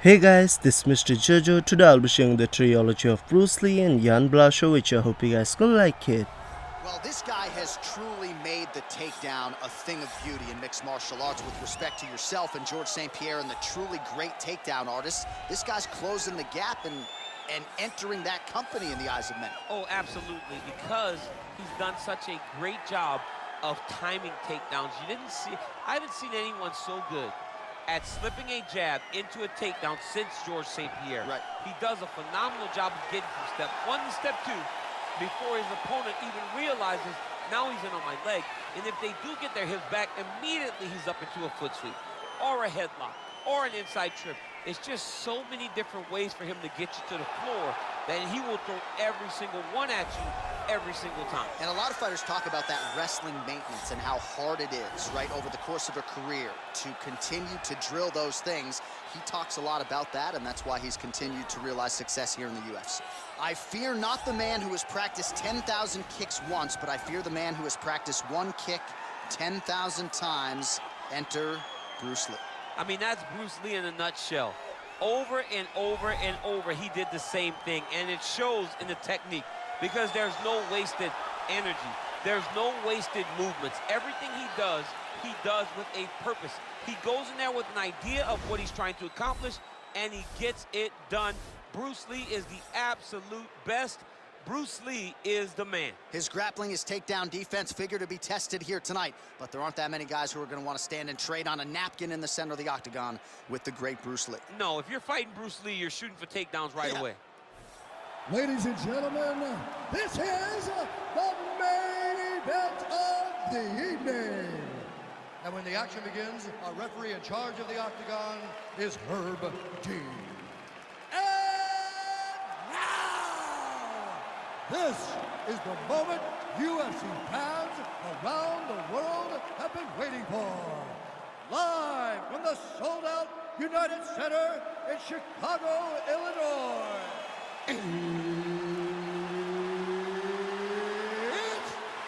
Hey guys, this is Mr. Jojo. Today I'll be sharing the trilogy of Bruce Lee and Jan Blachowicz. I hope you guys gonna like it. Well, this guy has truly made the takedown a thing of beauty in mixed martial arts. With respect to yourself and George St. Pierre and the truly great takedown artists, this guy's closing the gap and entering that company in the eyes of many. Oh, absolutely, because he's done such a great job of timing takedowns. I haven't seen anyone so good at slipping a jab into a takedown since George St. Pierre. Right. He does a phenomenal job of getting from step one to step two before his opponent even realizes now he's in on my leg. And if they do get their hips back, immediately he's up into a foot sweep or a headlock or an inside trip. It's just so many different ways for him to get you to the floor that he will throw every single one at you every single time. And a lot of fighters talk about that wrestling maintenance and how hard it is, right, over the course of a career to continue to drill those things. He talks a lot about that, and that's why he's continued to realize success here in the UFC. I fear not the man who has practiced 10,000 kicks once, but I fear the man who has practiced one kick 10,000 times. Enter Bruce Lee. I mean, that's Bruce Lee in a nutshell. Over and over and over, he did the same thing, and it shows in the technique because there's no wasted energy. There's no wasted movements. Everything he does with a purpose. He goes in there with an idea of what he's trying to accomplish, and he gets it done. Bruce Lee is the absolute best. Bruce Lee is the man. His grappling, his takedown defense figure to be tested here tonight, but there aren't that many guys who are going to want to stand and trade on a napkin in the center of the octagon with the great Bruce Lee. No, if you're fighting Bruce Lee, you're shooting for takedowns right away. Ladies and gentlemen, this is the main event of the evening. And when the action begins, our referee in charge of the octagon is Herb Dean. This is the moment UFC fans around the world have been waiting for. Live from the sold-out United Center in Chicago, Illinois. It's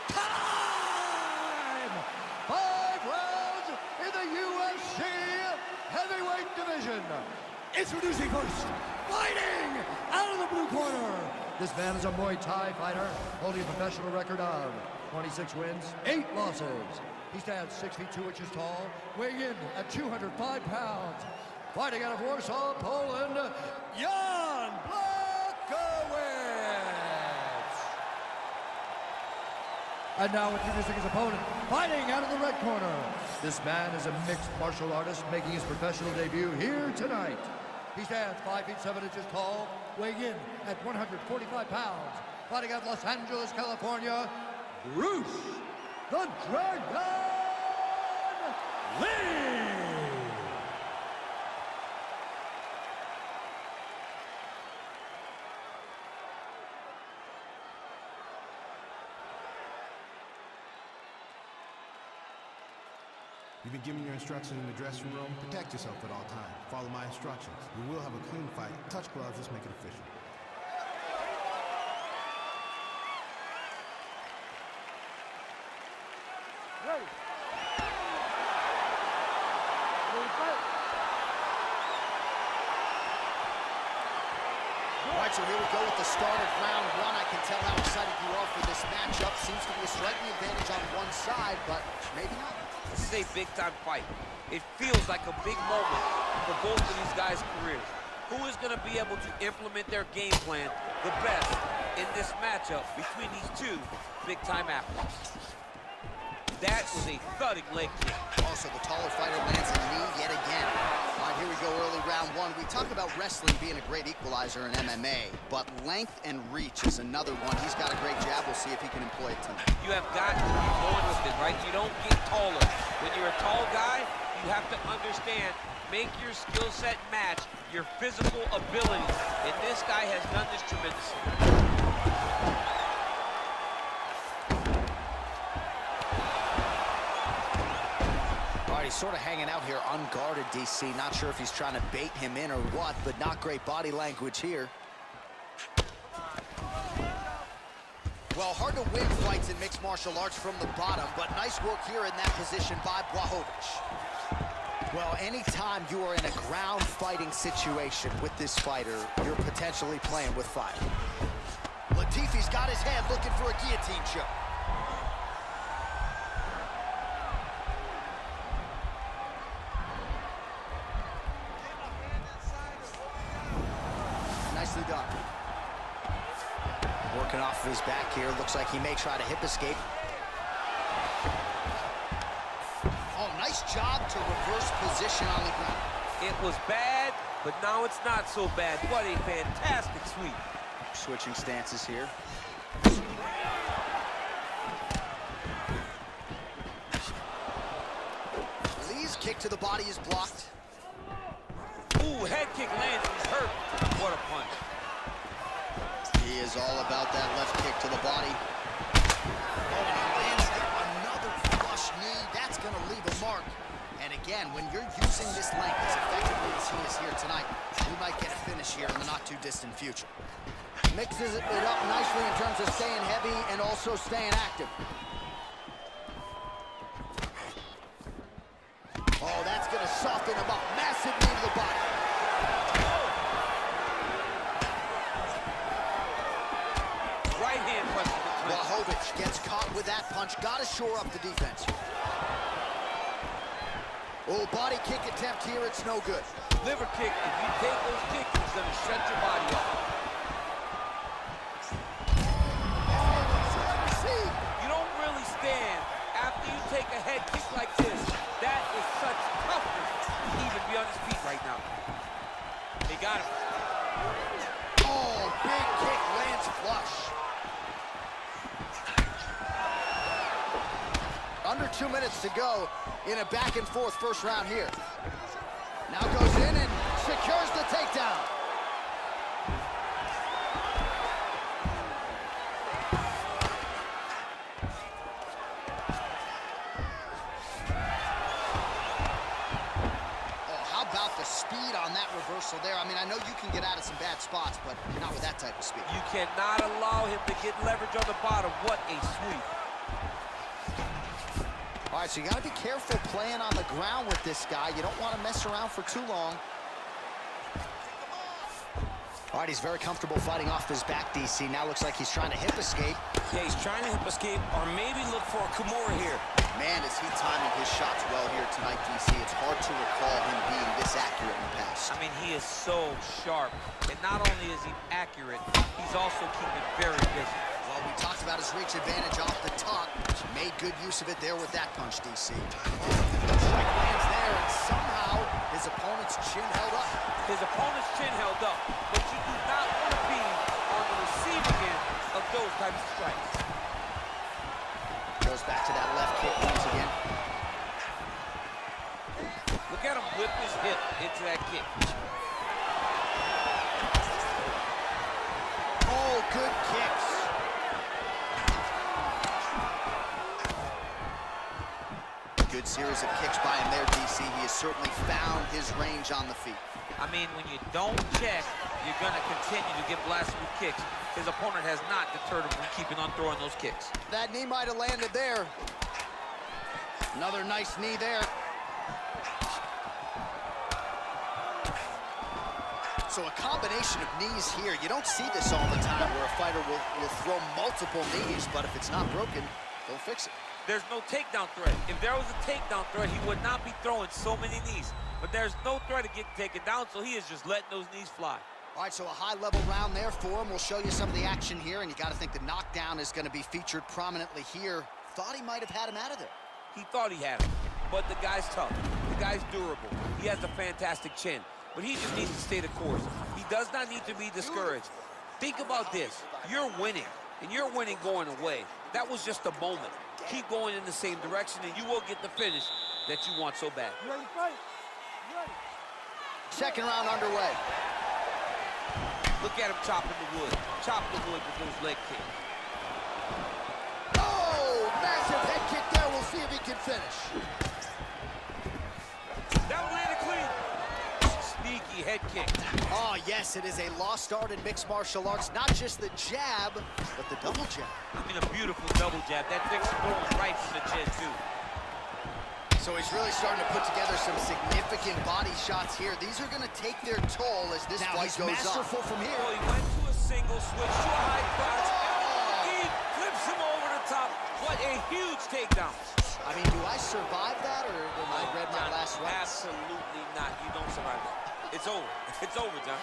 time! 5 rounds in the UFC heavyweight division. Introducing first, fighting out of the blue corner. This man is a Muay Thai fighter, holding a professional record of 26 wins, 8 losses. He stands 6 feet 2 inches tall, weighing in at 205 pounds. Fighting out of Warsaw, Poland, Jan Blachowicz. And now introducing his opponent, fighting out of the red corner. This man is a mixed martial artist making his professional debut here tonight. He stands 5 feet 7 inches tall, weighing in at 145 pounds. Fighting out of Los Angeles, California, Bruce the Dragon Lee! You've been given your instructions in the dressing room. Protect yourself at all times. Follow my instructions. We will have a clean fight. Touch gloves, let's make it official. Ready. All right, so here we go with the start of round 1. I can tell how excited you are for this matchup. Seems to be a striking advantage on one side, but maybe not. This is a big-time fight. It feels like a big moment for both of these guys' careers. Who is going to be able to implement their game plan the best in this matchup between these two big-time athletes? That was a thudding leg kick. Also, the taller fighter lands a knee yet again. All right, here we go, early round 1. We talk about wrestling being a great equalizer in MMA, but length and reach is another one. He's got a great jab. We'll see if he can employ it tonight. You have got to be going with it, right? You don't get taller. When you're a tall guy, you have to understand, make your skill set match your physical abilities. And this guy has done this tremendously. He's sort of hanging out here unguarded, DC. Not sure if he's trying to bait him in or what, but not great body language here. Well, hard to win fights in mixed martial arts from the bottom, but nice work here in that position by Blachowicz. Well, anytime you are in a ground fighting situation with this fighter, you're potentially playing with fire. Latifi's got his head looking for a guillotine choke. Nicely done. Working off of his back here. Looks like he may try to hip escape. Oh, nice job to reverse position on the ground. It was bad, but now it's not so bad. What a fantastic sweep. Switching stances here. Lee's kick to the body is blocked. Ooh, head kick lands. He's hurt. What a punch. He is all about that left kick to the body. Oh, and he lands another flush knee. That's going to leave a mark. And again, when you're using this length as effectively as he is here tonight, we might get a finish here in the not-too-distant future. Mixes it up nicely in terms of staying heavy and also staying active. Oh, that's going to soften him up. Massive knee to the body. Right hand punch to the clinch. Blachowicz gets caught with that punch. Got to shore up the defense. Oh, body kick attempt here. It's no good. Liver kick. If you take those kicks, it's going to shut your body up. You don't really stand after you take a head kick like this. That is such toughness to even be on his feet right now. They got him. Oh, big kick lands flush. Under 2 minutes to go in a back-and-forth first round here. Now goes in and secures the takedown. The speed on that reversal there. I mean, I know you can get out of some bad spots, but not with that type of speed. You cannot allow him to get leverage on the bottom. What a sweep. All right, so you got to be careful playing on the ground with this guy. You don't want to mess around for too long. All right, he's very comfortable fighting off his back, DC. Now looks like he's trying to hip escape. Yeah, he's trying to hip escape or maybe look for a Kimura here. Man, is he timing his shots well here tonight, DC. It's hard to recall him being this accurate in the past. I mean, he is so sharp. And not only is he accurate, he's also keeping very busy. Well, we talked about his reach advantage off the top. Made good use of it there with that punch, DC. Strike lands there, and somehow his opponent's chin held up. His opponent's chin held up, but you do not want to be on the receiving end of those types of strikes. Goes back to that left kick once again. Look at him whip his hip into that kick. Oh, good kicks. Good series of kicks by him there, DC. He has certainly found his range on the feet. I mean, when you don't check, you're going to continue to get blasted with kicks. His opponent has not deterred him from keeping on throwing those kicks. That knee might have landed there. Another nice knee there. So a combination of knees here. You don't see this all the time where a fighter will throw multiple knees, but if it's not broken, they'll fix it. There's no takedown threat. If there was a takedown threat, he would not be throwing so many knees. But there's no threat of getting taken down, so he is just letting those knees fly. All right, so a high-level round there for him. We'll show you some of the action here, and you got to think the knockdown is going to be featured prominently here. Thought he might have had him out of there. He thought he had him, but the guy's tough. The guy's durable. He has a fantastic chin, but he just needs to stay the course. He does not need to be discouraged. Think about this. You're winning, and you're winning going away. That was just a moment. Keep going in the same direction, and you will get the finish that you want so bad. You ready to fight? You ready? Second round underway. Look at him chopping the wood. Chop the wood with those leg kicks. Oh, massive head kick there. We'll see if he can finish. That one landed clean. Sneaky head kick. Oh, yes, it is a lost art in mixed martial arts. Not just the jab, but the double jab. I mean, a beautiful double jab. That thing's throwing right from the chin, too. So he's really starting to put together some significant body shots here. These are going to take their toll as this fight goes masterful from here. Well, he went to a single, switch to a high crotch. He flips him over the top. What a huge takedown. I mean, do I survive that, or am I read my last rights? Absolutely not. You don't survive that. It's over. It's over, John.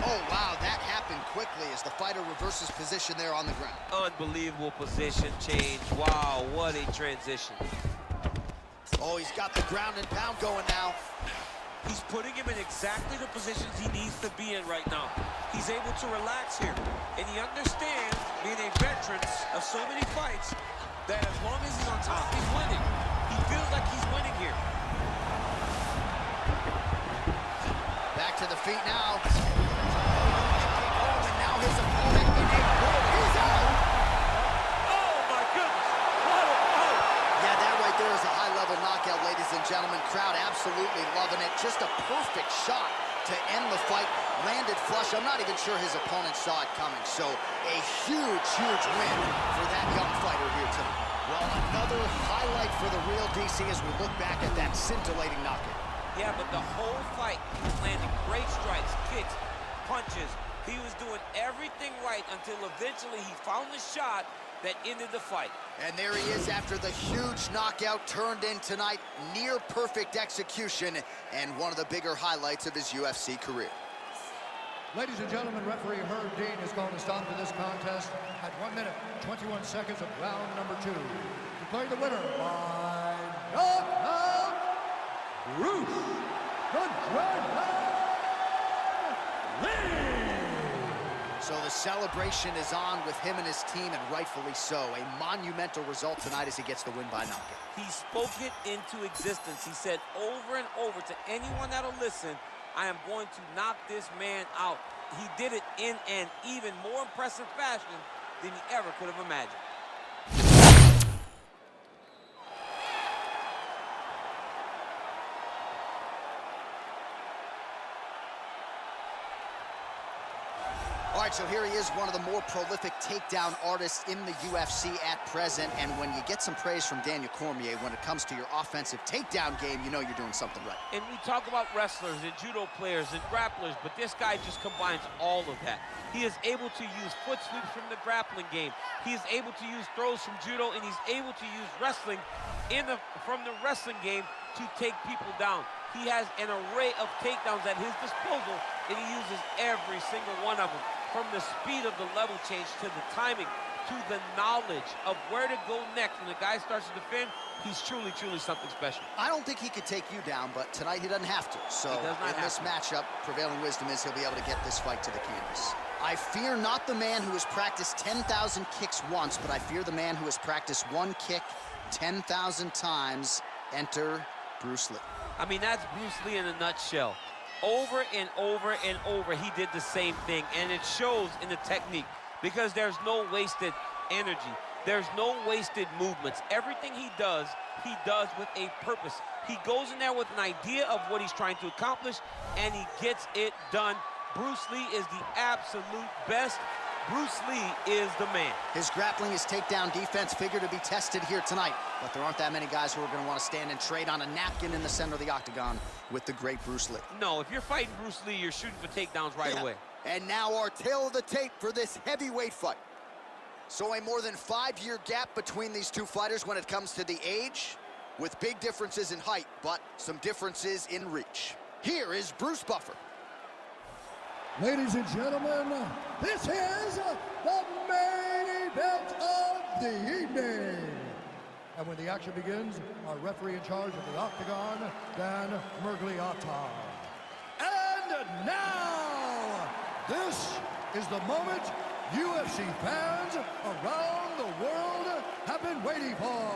Oh, wow, that happened quickly as the fighter reverses position there on the ground. Unbelievable position change. Wow, what a transition. Oh, he's got the ground and pound going now. He's putting him in exactly the positions he needs to be in right now. He's able to relax here. And he understands, being a veteran of so many fights, that as long as he's on top, he's winning. He feels like he's winning here. Back to the feet now. And now his opponent in a roll. He's out! Oh, my goodness. What a fight. Yeah, that right there is a high-level knockout, ladies and gentlemen. Crowd absolutely loving it. Just a perfect shot to end the fight. Landed flush. I'm not even sure his opponent saw it coming. So a huge, huge win for that young fighter here tonight. Well, another highlight for the real DC as we look back at that scintillating knockout. Yeah, but the whole fight, he was landing great strikes, kicks, punches. He was doing everything right until eventually he found the shot that ended the fight. And there he is after the huge knockout turned in tonight. Near perfect execution and one of the bigger highlights of his UFC career. Ladies and gentlemen, referee Herb Dean is going to stop to this contest at 1 minute, 21 seconds of round number 2. Declaring the winner by knockout, Bruce the Dragon Lee. So the celebration is on with him and his team, and rightfully so. A monumental result tonight as he gets the win by knockout. He spoke it into existence. He said over and over to anyone that'll listen, I am going to knock this man out. He did it in an even more impressive fashion than he ever could have imagined. All right, so here he is, one of the more prolific takedown artists in the UFC at present. And when you get some praise from Daniel Cormier when it comes to your offensive takedown game, you know you're doing something right. And we talk about wrestlers and judo players and grapplers, but this guy just combines all of that. He is able to use foot sweeps from the grappling game. He is able to use throws from judo, and he's able to use wrestling from the wrestling game to take people down. He has an array of takedowns at his disposal, and he uses every single one of them. From the speed of the level change to the timing to the knowledge of where to go next when the guy starts to defend, he's truly, truly something special. I don't think he could take you down, but tonight he doesn't have to. So in this matchup, prevailing wisdom is he'll be able to get this fight to the canvas. I fear not the man who has practiced 10,000 kicks once, but I fear the man who has practiced one kick 10,000 times. Enter Bruce Lee. I mean, that's Bruce Lee in a nutshell. Over and over and over, he did the same thing, and it shows in the technique because there's no wasted energy. There's no wasted movements. Everything he does with a purpose. He goes in there with an idea of what he's trying to accomplish, and he gets it done. Bruce Lee is the absolute best. Bruce Lee is the man. His grappling, his takedown defense figure to be tested here tonight, but there aren't that many guys who are going to want to stand and trade on a napkin in the center of the octagon with the great Bruce Lee. No, if you're fighting Bruce Lee, you're shooting for takedowns right away. And now our tale of the tape for this heavyweight fight. So a more than 5-year gap between these two fighters when it comes to the age, with big differences in height, but some differences in reach. Here is Bruce Buffer. Ladies and gentlemen, this is the main event of the evening. And when the action begins, our referee in charge of the octagon, Dan Mergliotta. And now, this is the moment UFC fans around the world have been waiting for.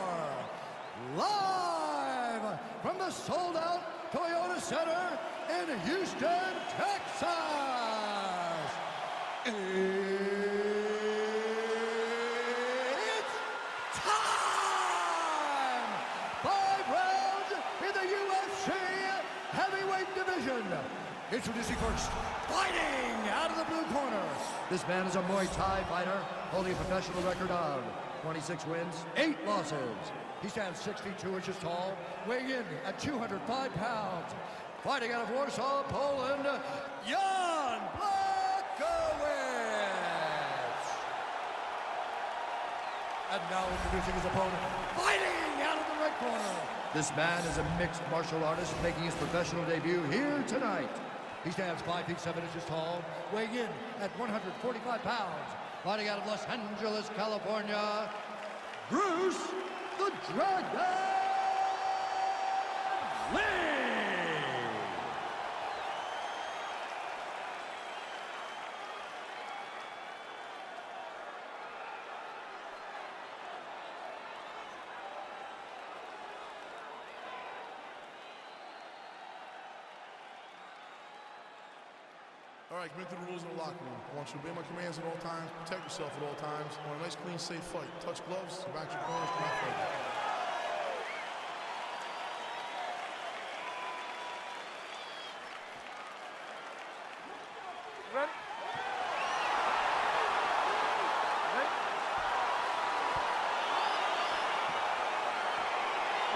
Live from the sold-out Toyota Center in Houston, Texas. It's time! 5 rounds in the UFC heavyweight division. Introducing first, fighting out of the blue corner. This man is a Muay Thai fighter, holding a professional record of 26 wins, 8 losses. He stands 62 inches tall, weighing in at 205 pounds. Fighting out of Warsaw, Poland, Jan Blachowicz. And now introducing his opponent, fighting out of the red corner. This man is a mixed martial artist making his professional debut here tonight. He stands 5 feet 7 inches tall, weighing in at 145 pounds. Fighting out of Los Angeles, California, Bruce the Dragon Lee! All right, commit to the rules in the locker room. I want you to obey my commands at all times, protect yourself at all times. I want a nice, clean, safe fight. Touch gloves, back your corners, come out fight. Run.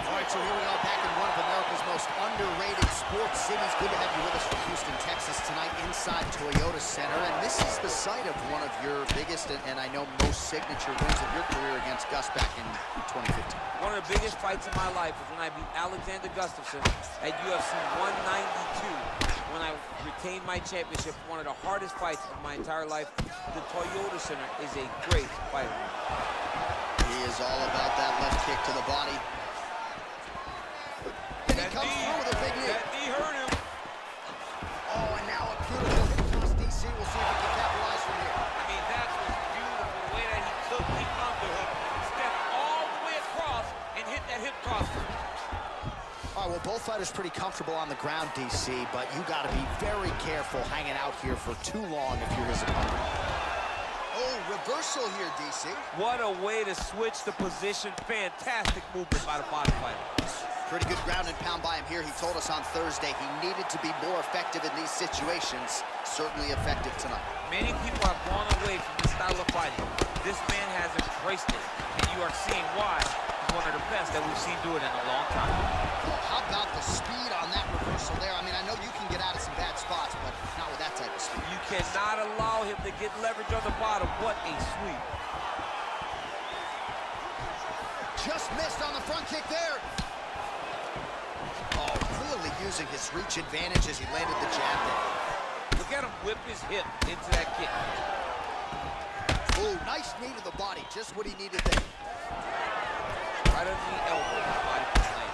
All right, so here we are back in one of America's most underrated sports cities. Good to have you with us from Houston, Texas tonight inside Toyota Center. And this is the site of one of your biggest and I know most signature wins of your career against Gus back in 2015. One of the biggest fights of my life was when I beat Alexander Gustafsson at UFC 192 when I retained my championship. One of the hardest fights of my entire life. The Toyota Center is a great fight. He is all about that left kick to the body. And he comes through with a big knee. That knee hurt him. Oh, and now a beautiful hit toss, DC. We'll see if he can capitalize from here. I mean, that was beautiful. The way that he took the underhook, stepped all the way across, and hit that hip toss. All right, well, both fighters pretty comfortable on the ground, DC, but you got to be very careful hanging out here for too long if you're his opponent. Oh, reversal here, DC. What a way to switch the position. Fantastic movement by the body fighter. Pretty good ground and pound by him here. He told us on Thursday he needed to be more effective in these situations. Certainly effective tonight. Many people have gone away from this style of fighting. This man has embraced it, and you are seeing why he's one of the best that we've seen do it in a long time. Oh, how about the speed on that reversal there? I mean, I know you can get out of some bad spots, but not with that type of speed. You cannot allow him to get leverage on the bottom. What a sweep. Just missed on the front kick there. Oh, clearly using his reach advantage as he landed the jab there. Look at him whip his hip into that kick. Ooh, nice knee to the body. Just what he needed there. Right under the elbow. Body land.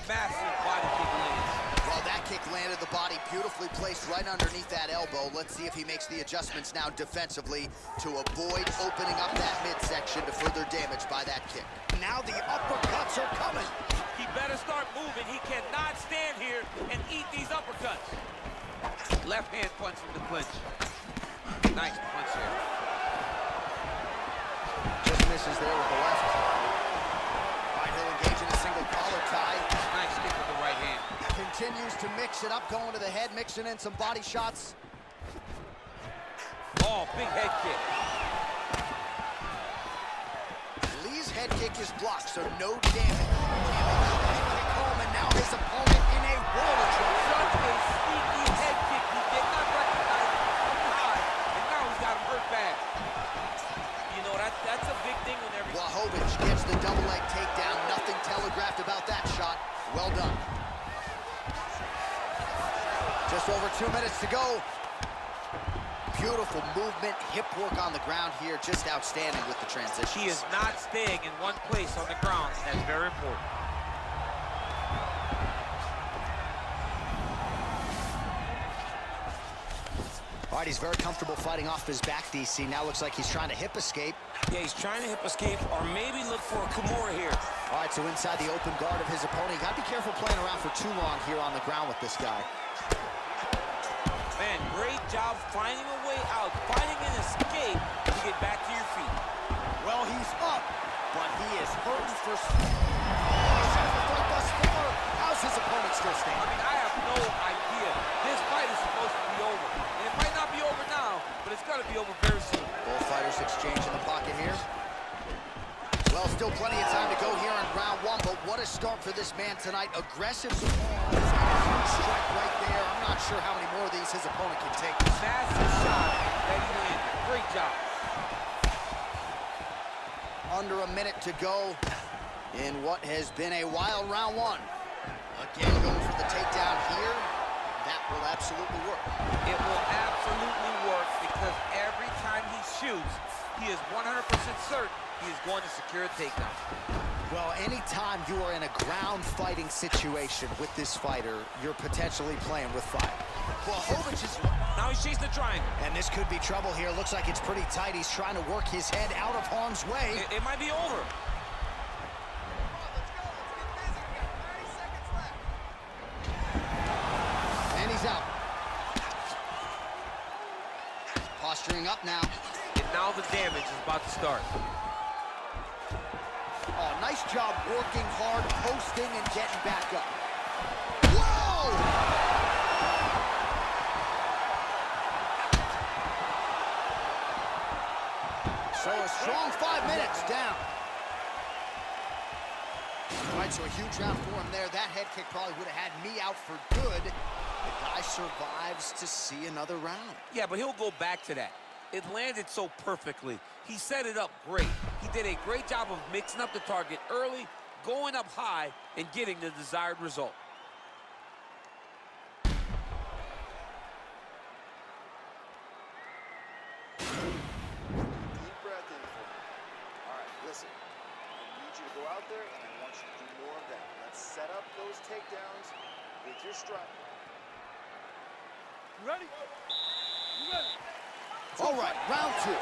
Massive body kick lands. Well, that kick landed the body beautifully placed right underneath that elbow. Let's see if he makes the adjustments now defensively to avoid opening up that midsection to further damage by that kick. Now the uppercuts are coming. He better start moving. He cannot stand here and eat these uppercuts. Left hand punch from the clinch. Nice punch there. Just misses there with the left. Right, he'll engage in a single collar tie. Nice kick with the right hand. Continues to mix it up, going to the head, mixing in some body shots. Oh, big head kick. Lee's head kick is blocked, so no damage. Kick home, and now his opponent in a world of trouble. Such a sneaky head kick. He did not recognize it from high, and now he's got him hurt bad. You know, that's a big thing whenever... Blachowicz gets the double leg takedown. Nothing telegraphed about that shot. Well done. Just over 2 minutes to go. Beautiful movement, hip work on the ground here. Just outstanding with the transition. He is not staying in one place on the ground. That's very important. All right, he's very comfortable fighting off his back, DC. Now looks like he's trying to hip escape. Yeah, he's trying to hip escape or maybe look for a Kimura here. All right, so inside the open guard of his opponent. You got to be careful playing around for too long here on the ground with this guy. Man, great job finding a way out, finding an escape to get back to your feet. Well, he's up, but he is hurting for... How's his opponent still I standing? mean, I have no idea. This fight is supposed to be over. And it might not be Exchange in the pocket here. Well, still plenty of time to go here in round one, but what a start for this man tonight. Aggressive strike right there. I'm not sure how many more of these his opponent can take. Massive shot that he landed. Great job. Under a minute to go in what has been a wild round one. Again, going for the takedown here. That will absolutely work. It will absolutely work because every time he shoots, he is 100% certain he is going to secure a takedown. Well, anytime you are in a ground fighting situation with this fighter, you're potentially playing with fire. Blachowicz is... Now he's chasing the triangle. And this could be trouble here. Looks like it's pretty tight. He's trying to work his head out of harm's way. It might be over. And he's out. Posturing up now. And now the damage is about to start. Oh, nice job working hard, posting, and getting back up. Whoa! So a strong 5 minutes down. All right, so a huge round for him there. That head kick probably would have had me out for good. The guy survives to see another round. Yeah, but he'll go back to that. It landed so perfectly. He set it up great. He did a great job of mixing up the target early, going up high, and getting the desired result. Deep breath in for me. All right, listen. I need you to go out there, and I want you to do more of that. Let's set up those takedowns with your strike. You ready? You ready? All right, round two.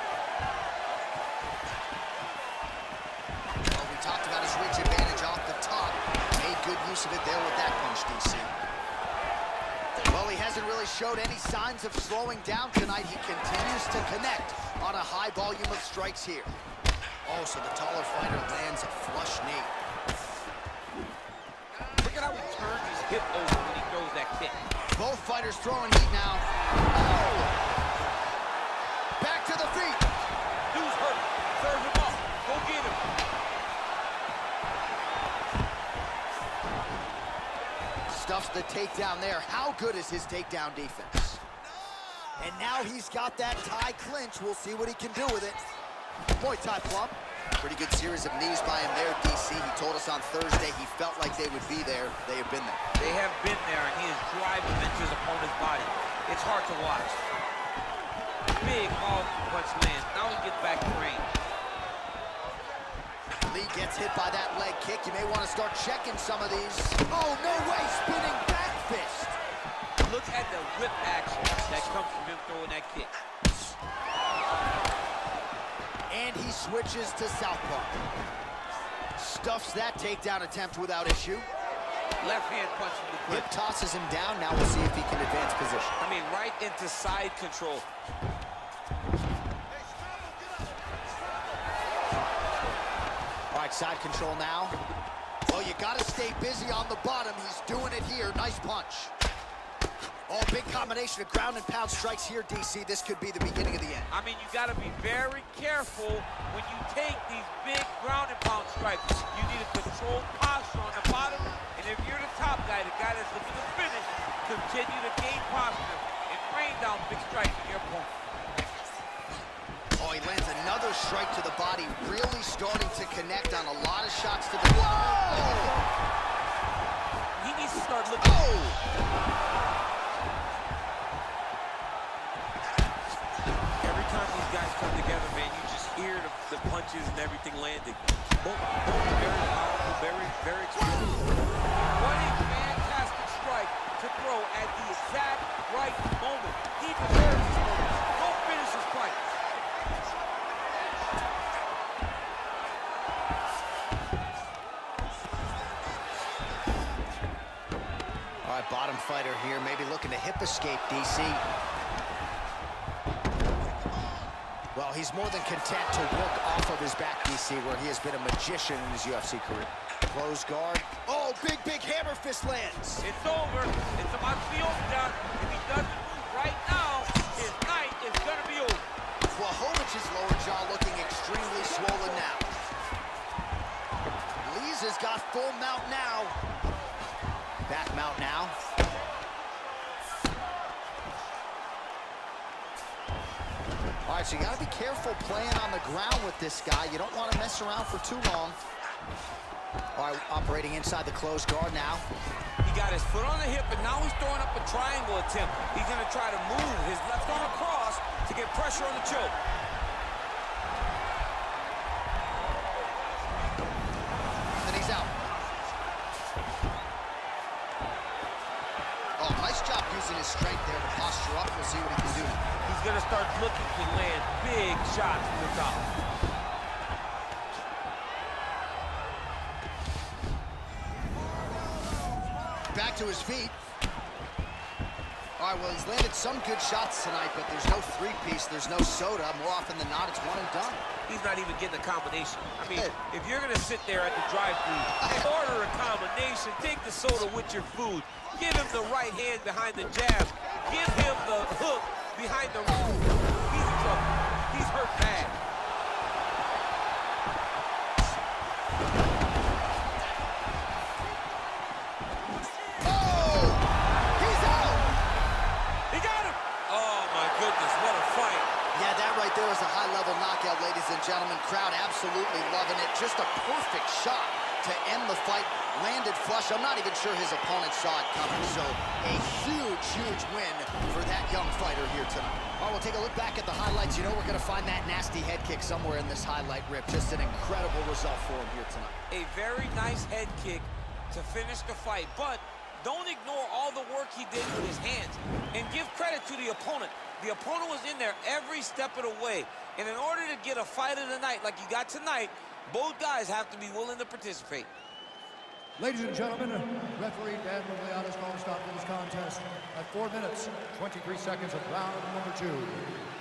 Well, we talked about his reach advantage off the top. Made good use of it there with that punch, DC. Well, he hasn't really showed any signs of slowing down tonight. He continues to connect on a high volume of strikes here. Oh, so the taller fighter lands a flush knee. Look at how he turns his hip over when he throws that kick. Both fighters throwing heat now. Oh! Back to the feet. Dude's hurt. Serve him up. Go get him. Stuffs the takedown there. How good is his takedown defense? And now he's got that tie clinch. We'll see what he can do with it. Muay Thai plump. Pretty good series of knees by him there, DC. He told us on Thursday he felt like they would be there. They have been there. They have been there, and he is driving them into his opponent's body. It's hard to watch. Big all punch lands. Now he gets back to range. Lee gets hit by that leg kick. You may want to start checking some of these. Oh, no way. Spinning back fist. Look at the whip action that comes from him throwing that kick. And he switches to southpaw. Stuffs that takedown attempt without issue. Left hand punch from the Hip grip. tosses him down. Now we'll see if he can advance position. I mean, right into side control. All right, side control now. Well, you got to stay busy on the bottom. He's doing it here. Nice punch. Oh, big combination of ground and pound strikes here, DC. This could be the beginning of the end. I mean, you got to be very careful when you take these big ground and pound strikes. You need a controlled posture on the bottom, and if you're the top guy, the guy that's looking to finish, continue to gain posture and rain down big strikes on your opponent. Oh, he lands another strike to the body, really starting to connect on a lot of shots to the... Whoa! He needs to start looking... Oh! Every time these guys come together, man, you just hear the punches and everything landing. Both very powerful, very experienced. What a fantastic strike to throw at the exact right moment. He deserves this moment. Go finish his fight. All right, bottom fighter here, maybe looking to hip escape, DC. Well, he's more than content to work off of his back, DC, where he has been a magician in his UFC career. Close guard. Oh, big hammer fist lands. It's over. It's about to be over, John. If he doesn't move right now, his night is going to be over. Blachowicz's lower jaw looking full mount now. Back mount now. All right, so you got to be careful playing on the ground with this guy. You don't want to mess around for too long. All right, operating inside the closed guard now. He got his foot on the hip, and now he's throwing up a triangle attempt. He's going to try to move his left arm across to get pressure on the choke. And he's out. Oh, nice job using his strength there to posture up. We'll see what he can do. He's going to start looking to land big shots from the top. Back to his feet. All right, well, he's landed some good shots tonight, but there's no three-piece, there's no soda. More often than not, it's one and done. He's not even getting a combination. I mean, if you're going to sit there at the drive-thru, order a combination, take the soda with your food, give him the right hand behind the jab, give him the hook behind the move. He's in trouble. He's hurt bad. There was a high-level knockout, ladies and gentlemen. Crowd absolutely loving it. Just a perfect shot to end the fight. Landed flush. I'm not even sure his opponent saw it coming. So a huge, huge win for that young fighter here tonight. All right, we'll take a look back at the highlights. You know we're going to find that nasty head kick somewhere in this highlight rip. Just an incredible result for him here tonight. A very nice head kick to finish the fight, but don't ignore all the work he did with his hands. And give credit to the opponent. The opponent was in there every step of the way. And in order to get a fight of the night like you got tonight, both guys have to be willing to participate. Ladies and gentlemen, referee Dan Blachowicz is going to stop this contest at 4 minutes, 23 seconds of round number 2.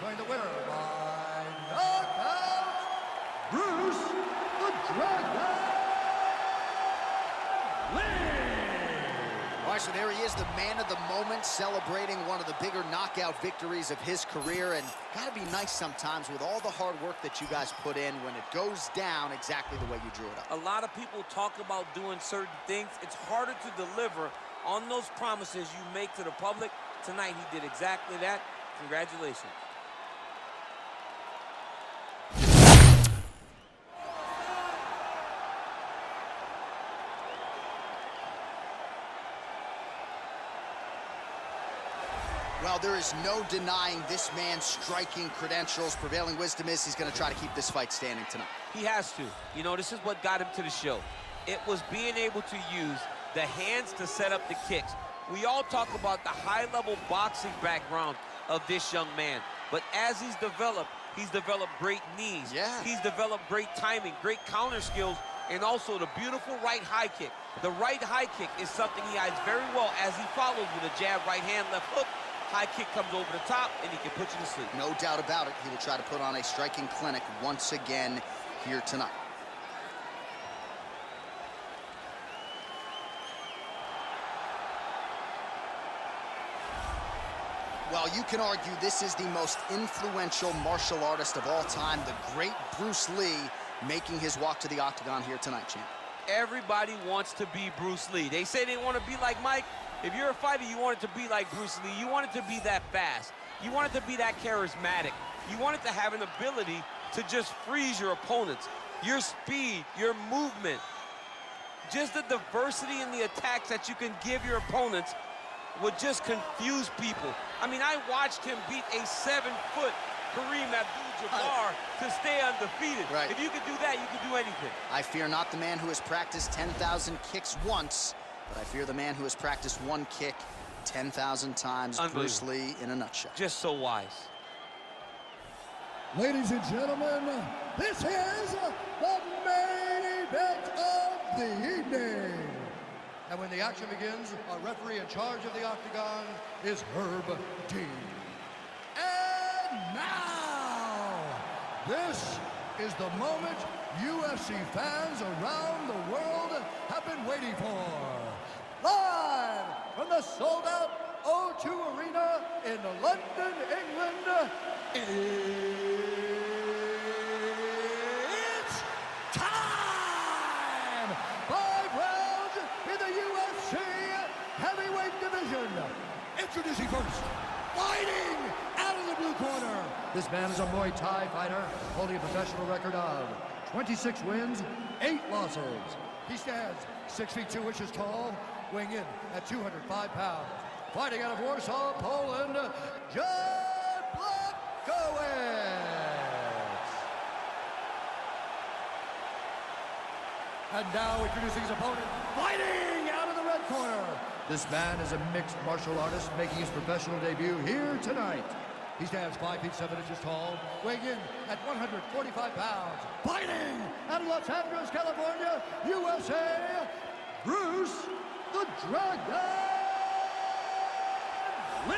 Going the winner by knockout, Bruce the Dragon Lee. All right, so there he is, the man of the moment, celebrating one of the bigger knockout victories of his career. And got to be nice sometimes with all the hard work that you guys put in when it goes down exactly the way you drew it up. A lot of people talk about doing certain things. It's harder to deliver on those promises you make to the public. Tonight, he did exactly that. Congratulations. Well, there is no denying this man's striking credentials. Prevailing wisdom is he's going to try to keep this fight standing tonight. He has to. You know, this is what got him to the show. It was being able to use the hands to set up the kicks. We all talk about the high-level boxing background of this young man. But as he's developed great knees. Yeah. He's developed great timing, great counter skills, and also the beautiful right high kick. The right high kick is something he hides very well as he follows with a jab, right hand, left hook. High kick comes over the top, and he can put you to sleep. No doubt about it. He will try to put on a striking clinic once again here tonight. Well, you can argue this is the most influential martial artist of all time, the great Bruce Lee, making his walk to the octagon here tonight, champ. Everybody wants to be Bruce Lee. They say they want to be like Mike. If you're a fighter, you want it to be like Bruce Lee. You want it to be that fast. You want it to be that charismatic. You want it to have an ability to just freeze your opponents. Your speed, your movement, just the diversity in the attacks that you can give your opponents would just confuse people. I mean, I watched him beat a 7-foot Kareem Abdul-Jabbar to stay undefeated. Right. If you could do that, you could do anything. I fear not the man who has practiced 10,000 kicks once, but I fear the man who has practiced one kick 10,000 times. Bruce Lee in a nutshell. Just so wise. Ladies and gentlemen, this is the main event of the evening. And when the action begins, our referee in charge of the octagon is Herb Dean. And now, this is the moment UFC fans around the world have been waiting for. Live from the sold-out O2 Arena in London, England, it's time! 5 rounds. This man is a Muay Thai fighter holding a professional record of 26 wins, 8 losses. He stands 6 feet 2 inches tall, weighing in at 205 pounds. Fighting out of Warsaw, Poland, John Blachowicz. And now introducing his opponent, fighting out of the red corner. This man is a mixed martial artist making his professional debut here tonight. He stands 5 feet 7 inches tall, weighing in at 145 pounds. Fighting out of Los Angeles, California, USA, Bruce the Dragon Lee.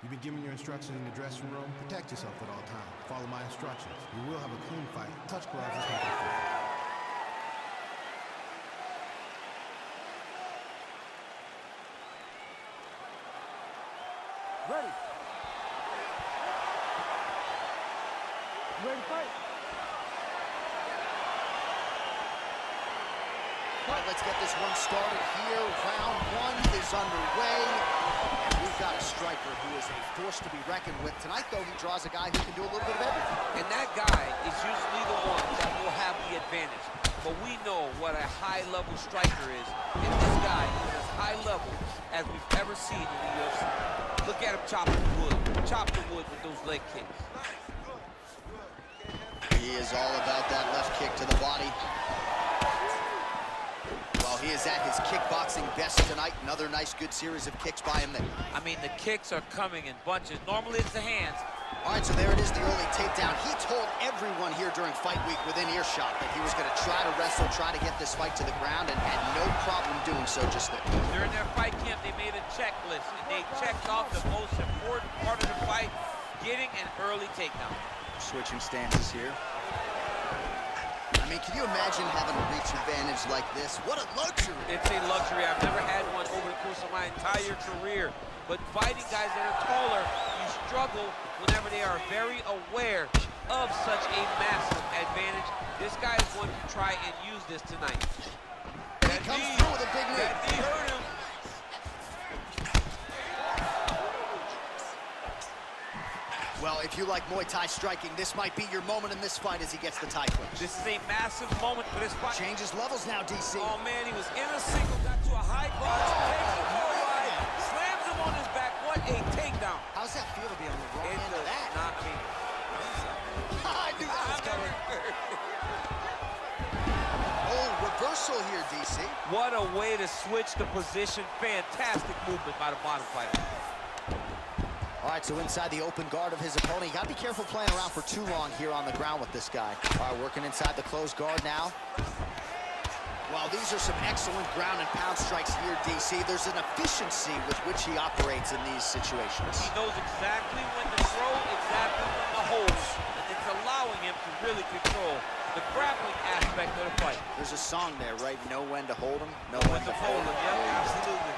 You've been given your instructions in the dressing room. Protect yourself at all times. Follow my instructions. You will have a clean fight. Touch gloves is making fight. Ready. Ready to fight. All right, let's get this one started here. Round 1 is underway. And we've got a striker who is a force to be reckoned with. Tonight, though, he draws a guy who can do a little bit of everything. And that guy is usually the one that will have the advantage. But we know what a high-level striker is. And this guy is as high level as we've ever seen in the UFC. Look at him chop the wood. Chop the wood with those leg kicks. He is all about that left kick to the body. Well, he is at his kickboxing best tonight. Another nice, good series of kicks by him there. I mean, the kicks are coming in bunches. Normally, it's the hands. All right, so there it is, the early takedown. He told everyone here during fight week within earshot that he was going to try to wrestle, try to get this fight to the ground, and had no problem doing so just there. During their fight camp, they made a checklist, and they checked off the most important part of the fight, getting an early takedown. Switching stances here. I mean, can you imagine having a reach advantage like this? What a luxury. It's a luxury. I've never had one over the course of my entire career. But fighting guys that are taller, you struggle whenever they are very aware of such a massive advantage. This guy is going to try and use this tonight. He comes through with a big knee. That knee hurt him. Well, if you like Muay Thai striking, this might be your moment in this fight as he gets the Thai clinch. This is a massive moment for this fight. Changes levels now, DC. Oh, man, he was in a single, got to a high cross, takes him for a ride, slams him on his back. What a takedown. How's that feel to be on the wrong end of that? Not, I mean, I knew that was coming. Oh, reversal here, DC. What a way to switch the position. Fantastic movement by the bottom fighter. All right, so inside the open guard of his opponent. You got to be careful playing around for too long here on the ground with this guy. All right, working inside the closed guard now. Well, these are some excellent ground and pound strikes here, DC. There's an efficiency with which he operates in these situations. He knows exactly when to throw, exactly when to hold, and it's allowing him to really control the grappling aspect of the fight. There's a song there, right? Know when to hold him, know When to hold him, yeah, absolutely.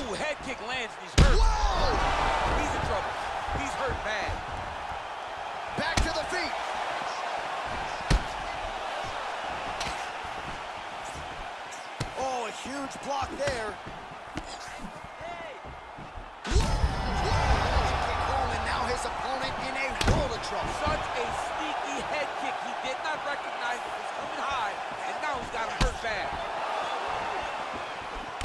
Ooh, head kick lands and he's hurt. Whoa! He's in trouble. He's hurt bad. Back to the feet. Oh, a huge block there. Kick home, and now his opponent in a world of trouble. Such a sneaky head kick. He did not recognize it was coming high, and now he's got him hurt bad.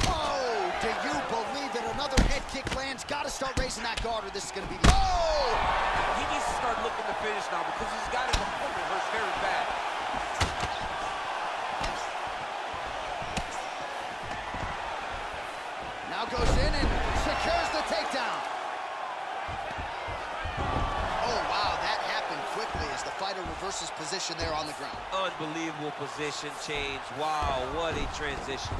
Oh, do you believe that another head kick lands? Got to start raising that guard, or this is going to be the... Oh! He needs to start looking to finish now because he's got his opponent hurt very bad. Now goes in and secures the takedown. Oh, wow, that happened quickly as the fighter reverses position there on the ground. Unbelievable position change. Wow, what a transition.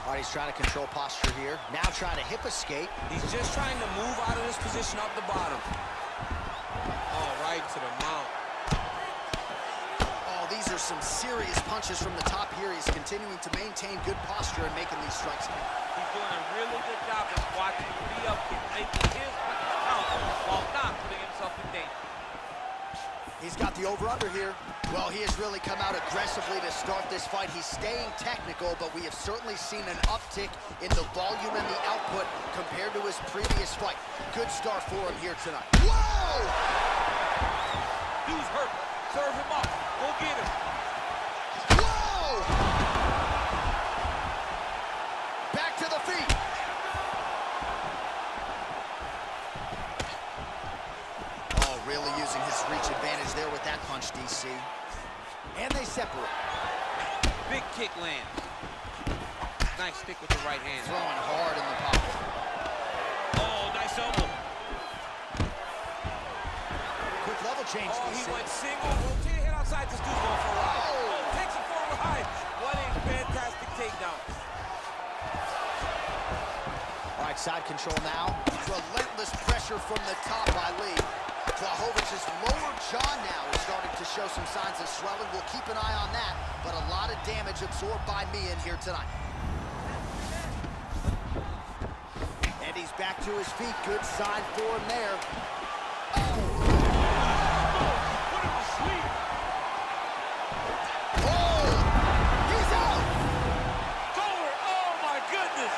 All right, he's trying to control posture here. Now trying to hip escape. he's just trying to move out of this position up the bottom. Oh, right to the mount. Oh, these are some serious punches from the top here. He's continuing to maintain good posture and making these strikes. He's doing a really good job of watching the re-up kick, making his punches count while not putting himself in danger. He's got the over-under here. Well, he has really come out aggressively to start this fight. He's staying technical, but we have certainly seen an uptick in the volume and the output compared to his previous fight. Good start for him here tonight. Whoa! Dude's hurt. Serve him up. Go get him. Whoa! Back to the feet. Oh, really using his reach advantage there with that punch, DC. And they separate. Big kick lands. Nice stick with the right hand. Throwing hard in the pocket. Oh, nice elbow. Quick level change, Oh, he DC. went single. Rotate head outside. This dude's going for a ride. Oh! Oh, takes him for a ride. What a fantastic takedown. All right, side control now. Relentless pressure from the top by Lee. Blachowicz's lower jaw now is starting to show some signs of swelling. We'll keep an eye on that, but a lot of damage absorbed by me in here tonight. And he's back to his feet. Good sign for him there. Put him to sleep. Oh! He's out! Over. Oh, my goodness.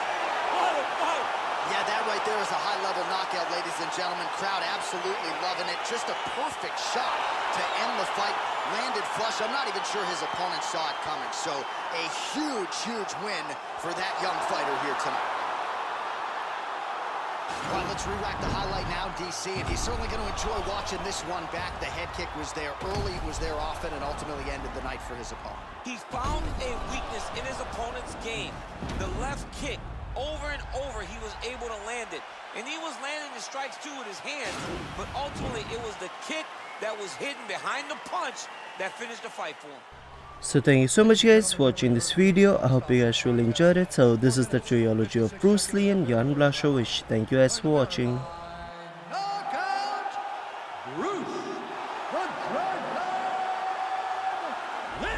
What a fight. Yeah, that right there is a high-level knockout, ladies and gentlemen. Crowd absolutely loving it. Just a perfect shot to end the fight. Landed flush. I'm not even sure his opponent saw it coming. So a huge, huge win for that young fighter here tonight. All right, let's re-rack the highlight now, DC, and he's certainly going to enjoy watching this one back. The head kick was there early, was there often, and ultimately ended the night for his opponent. He's found a weakness in his opponent's game. The left kick, over and over, he was able to land it. And he was landing the strikes, too, with his hands. But ultimately, it was the kick that was hidden behind the punch that finished the fight for him. So thank you so much guys for watching this video. I hope you guys really enjoyed it. So this is the trilogy of Bruce Lee and Jan Blachowicz. Thank you guys for watching. Knockout, Bruce the Dragon Lee.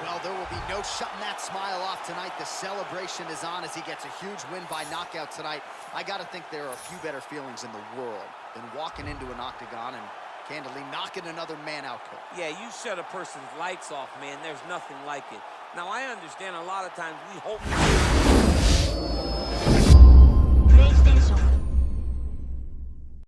Well, there will be no shutting that smile off tonight. The celebration is on as he gets a huge win by knockout tonight. I got to think there are a few better feelings in the world than walking into an octagon and candidly knocking another man out cold. Yeah, you shut a person's lights off, man. There's nothing like it. Now, I understand a lot of times we hope